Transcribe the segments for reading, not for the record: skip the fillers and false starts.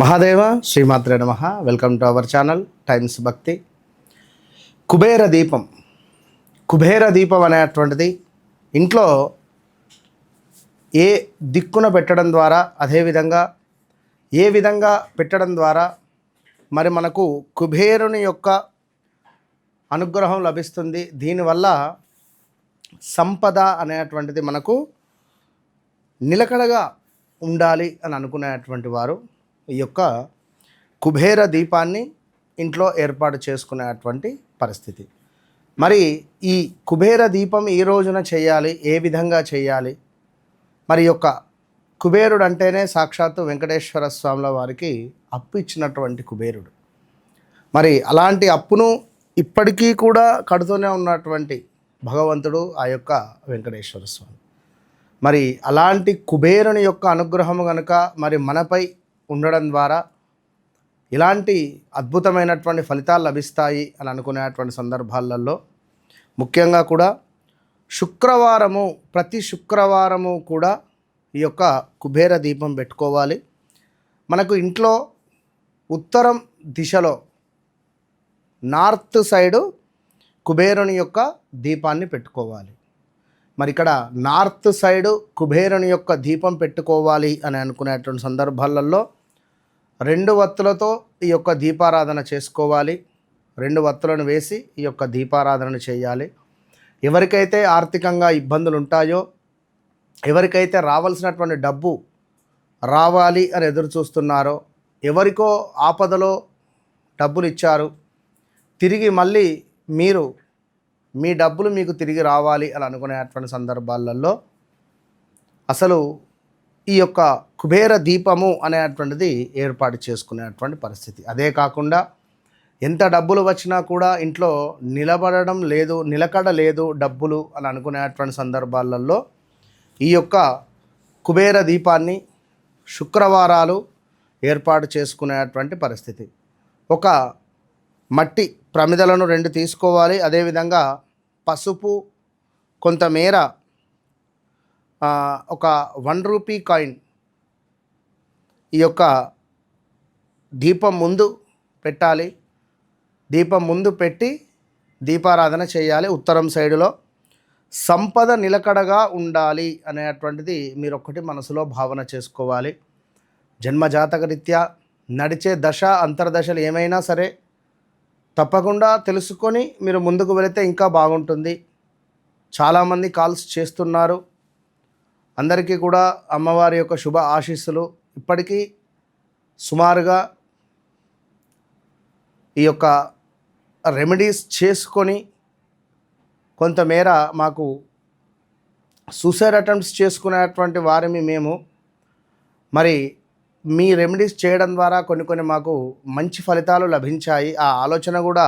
మహాదేవ శ్రీమాత్రే నమః. Welcome to our channel times భక్తి. కుబేర దీపం. కుబేర దీపం అనేటువంటిది ఇంట్లో ఏ దిక్కున పెట్టడం ద్వారా, అదేవిధంగా ఏ విధంగా పెట్టడం ద్వారా మరి మనకు కుబేరుని యొక్క అనుగ్రహం లభిస్తుంది. దీనివల్ల సంపద అనేటువంటిది మనకు నిలకడగా ఉండాలి అని అనుకునేటువంటి వారు ఈ యొక్క కుబేర దీపాన్ని ఇంట్లో ఏర్పాటు చేసుకునేటువంటి పరిస్థితి. మరి ఈ కుబేర దీపం ఈ రోజున చేయాలి, ఏ విధంగా చేయాలి? మరి యొక్క కుబేరుడు అంటేనే సాక్షాత్తు వెంకటేశ్వర స్వాముల వారికి అప్పు ఇచ్చినటువంటి కుబేరుడు. మరి అలాంటి అప్పును ఇప్పటికీ కూడా కడుతూనే ఉన్నటువంటి భగవంతుడు ఆ యొక్క వెంకటేశ్వర స్వామి. మరి అలాంటి కుబేరుని యొక్క అనుగ్రహము కనుక మరి మనపై ఉండడం ద్వారా ఇలాంటి అద్భుతమైనటువంటి ఫలితాలు లభిస్తాయి అని అనుకునేటువంటి సందర్భాలలో ముఖ్యంగా కూడా ప్రతి శుక్రవారము కూడా ఈ యొక్క కుబేర దీపం పెట్టుకోవాలి. మనకు ఇంట్లో ఉత్తరం దిశలో నార్త్ సైడు కుబేరుని యొక్క దీపాన్ని పెట్టుకోవాలి. మరి ఇక్కడ నార్త్ సైడు కుబేరుని యొక్క దీపం పెట్టుకోవాలి అని అనుకునేటువంటి సందర్భాలలో 2 వత్తులతో ఈ యొక్క దీపారాధన చేసుకోవాలి. 2 వత్తులను వేసి ఈ యొక్క దీపారాధన చేయాలి. ఎవరికైతే ఆర్థికంగా ఇబ్బందులు ఉంటాయో, ఎవరికైతే రావాల్సినటువంటి డబ్బు రావాలి అని ఎదురు చూస్తున్నారో, ఎవరికో ఆపదలో డబ్బులు ఇచ్చారు, తిరిగి మళ్ళీ మీ డబ్బులు మీకు తిరిగి రావాలి అని అనుకునేటువంటి సందర్భాలలో అసలు ఈ యొక్క కుబేర దీపము అనేటువంటిది ఏర్పాటు చేసుకునేటువంటి పరిస్థితి. అదే కాకుండా ఎంత డబ్బులు వచ్చినా కూడా ఇంట్లో నిలకడ లేదు డబ్బులు అని అనుకునేటువంటి సందర్భాలలో ఈ యొక్క కుబేర దీపాన్ని శుక్రవారాలు ఏర్పాటు చేసుకునేటువంటి పరిస్థితి. ఒక మట్టి ప్రమిదలను 2 తీసుకోవాలి. అదేవిధంగా పసుపు, కొంతమేర ఒక 1 రూపీ కాయిన్ ఈ యొక్క దీపం ముందు పెట్టాలి. దీపం ముందు పెట్టి దీపారాధన చేయాలి. ఉత్తరం సైడులో సంపద నిలకడగా ఉండాలి అనేటువంటిది మీరు ఒక్కటి మనసులో భావన చేసుకోవాలి. జన్మజాతక రీత్యా నడిచే దశ అంతర్దశలు ఏమైనా సరే తప్పకుండా తెలుసుకొని మీరు ముందుకు వెళితే ఇంకా బాగుంటుంది. చాలామంది కాల్స్ చేస్తున్నారు. అందరికీ కూడా అమ్మవారి యొక్క శుభ ఆశీస్సులు. ఇప్పటికీ సుమారుగా ఈ యొక్క రెమెడీస్ చేసుకొని కొంతమేర మాకు సూసైడ్ అటెంప్ట్స్ చేసుకునేటువంటి వారిని మేము మరి మీ రెమెడీస్ చేయడం ద్వారా కొన్ని మాకు మంచి ఫలితాలు లభించాయి. ఆ ఆలోచన కూడా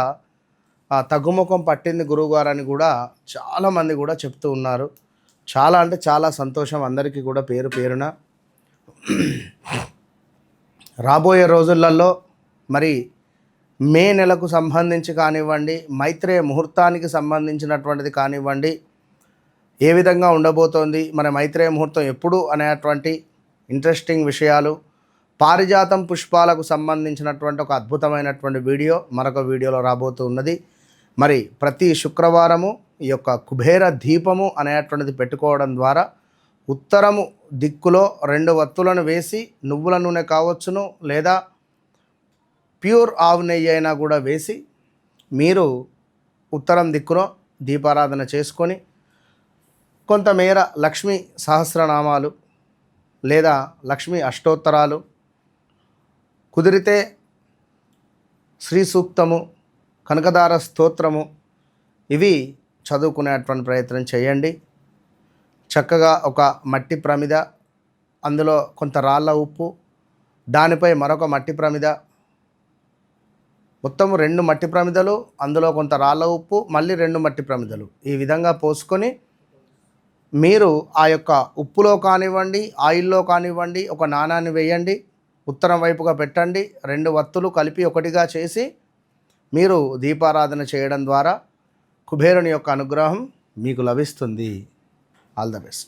తగ్గుముఖం పట్టింది గురువుగారు అని కూడా చాలామంది కూడా చెప్తూ ఉన్నారు. చాలా అంటే చాలా సంతోషం అందరికీ కూడా పేరున. రాబోయే రోజులలో మరి మే నెలకు సంబంధించి కానివ్వండి, మైత్రేయ ముహూర్తానికి సంబంధించినటువంటిది కానివ్వండి, ఏ విధంగా ఉండబోతోంది, మన మైత్రేయ ముహూర్తం ఎప్పుడు అనేటువంటి ఇంట్రెస్టింగ్ విషయాలు, పారిజాతం పుష్పాలకు సంబంధించినటువంటి ఒక అద్భుతమైనటువంటి వీడియో మరొక వీడియోలో రాబోతూ ఉన్నది. మరి ప్రతి శుక్రవారము ఈ యొక్క కుబేర దీపము అనేటువంటిది పెట్టుకోవడం ద్వారా ఉత్తరము దిక్కులో 2 వత్తులను వేసి నువ్వుల నూనె కావచ్చును, లేదా ప్యూర్ ఆవు నెయ్యి అయినా కూడా వేసి మీరు ఉత్తరం దిక్కులో దీపారాధన చేసుకొని కొంతమేర లక్ష్మీ సహస్రనామాలు లేదా లక్ష్మీ అష్టోత్తరాలు, కుదిరితే శ్రీ సూక్తము, కనకదార స్తోత్రము ఇవి చదువుకునేటువంటి ప్రయత్నం చేయండి. చక్కగా ఒక మట్టి ప్రమిద, అందులో కొంత రాళ్ళ ఉప్పు, దానిపై మరొక మట్టి ప్రమిద, మొత్తం 2 మట్టి ప్రమిదలు, అందులో కొంత రాళ్ళ ఉప్పు, మళ్ళీ 2 మట్టి ప్రమిదలు, ఈ విధంగా పోసుకొని మీరు ఆ యొక్క ఉప్పులో కానివ్వండి, ఆయిల్లో కానివ్వండి ఒక నాణాన్ని వేయండి. ఉత్తరం వైపుగా పెట్టండి. 2 వత్తులు కలిపి ఒకటిగా చేసి మీరు దీపారాధన చేయడం ద్వారా కుబేరుని యొక్క అనుగ్రహం మీకు లభిస్తుంది. All the best.